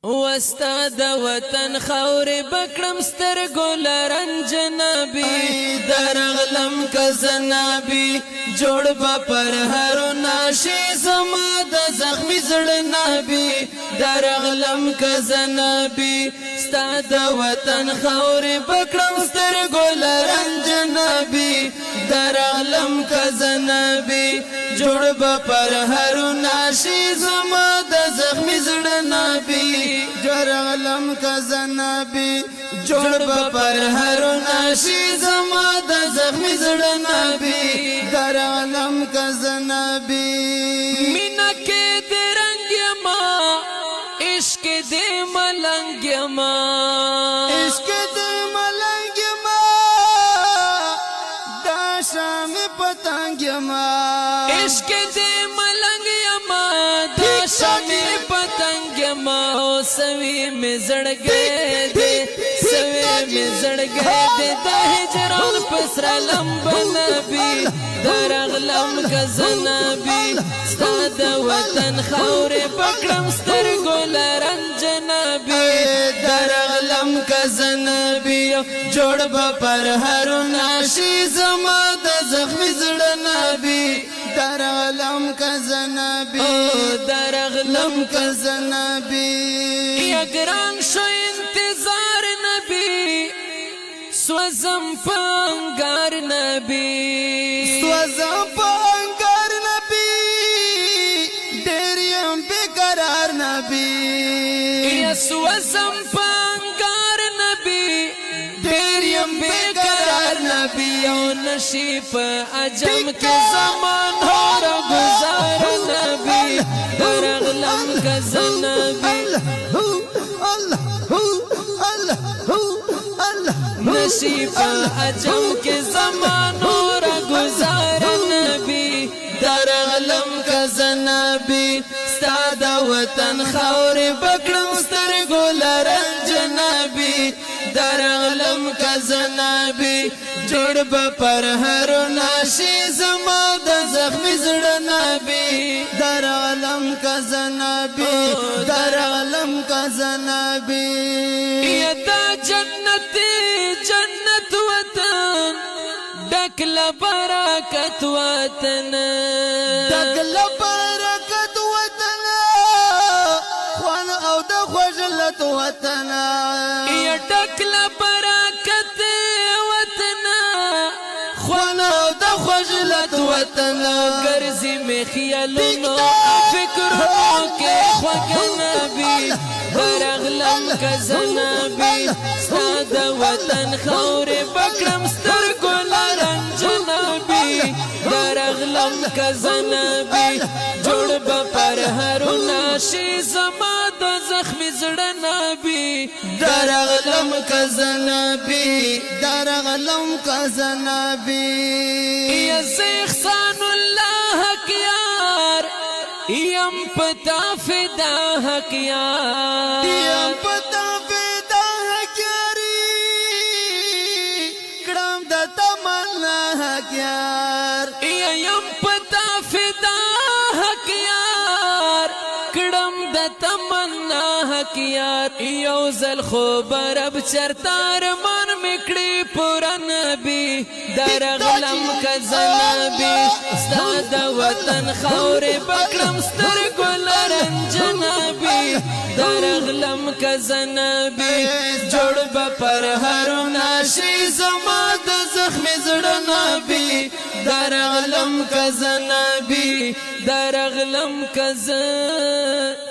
وستا د وطن خاور بکړم سترګو لرنج نبی درغلم کزنبی جوړ با پر هر ناشي زما د زخمی زړه نبی درغلم کزنبی ستا د وطن خاور بکړم سترګو لرنج نبی درغلم کزنبی جوړ با پر هر ناشي زما د زخمی زړه نبی درغلم کزنبی جوړ پر هر ناشي زما د زخمی زړه نبی درغلم کزنبی مینا کې د رنگ یما عشق د ملنګ یما عشق د ملنګ یما دا شام پتنګ یما عشق د ملنګ یما دا شام پتنګ یما سوي می زړګې دې سوي می زړګې دې د هجران پسر لمب نبی درغلم کزنبی ستا د وطن خاور پکړم سترګو لرنج نبی درغلم کزنبی جوړ به پر هر ناشي زما د زخمی زړه نبی درغلم کزنبی درغلم کزنبی یا ګران شو انتظار نبی سوزم پنګار نبی سوزم پنګار نبی ډېر يم بیقرار نبی یا سوزم پنګار نبی ډېر يم بیقرار نبی او نشي په عجم کې زمان هور گزار نبی درغلم کزنبی نشی پا عجم کے زمانو را گزار نبی درغلم کزنبی ستا دا وطن خاور بکڑم سترگو لرنج نبی درغلم کزنبی جوڑ با پر هر ناشی زما دا زخمی زڑ نبی درغلم کزنبی درغلم کزنبی یدا جنت جنت وطن ڈکل برکت وطن ډکل برکت وطن خوان او د خوشلت وطن یا ڈکل برکت وطن خوان او د خوشلت وطن گرزی میں خیالونو فکرونو کے خوک نبی درغلم کزنبی ستا د وطن خاور بکړم سترګو لرنج نبی درغلم کزنبی جوړ به پر هر ناشي زما د زخمی زړه نبی درغلم کزنبی درغلم کزنبی یا احسان الله حق یار یم پتا فدا حق یار یم پتا فدا حق یاری کړم د تمنا حق یار یم پتا فدا حق یار کړم د تمنا حق یار یو ځل خو برب چرتار من میکړي پورا نبی درغلم کزنبی ستا د وطن خاور بکړم سترګو لرنج نبی درغلم کزنبی جوړ به پر هر ناشي زما د زخمی زړه نبی درغلم کزنبی درغلم کزنبی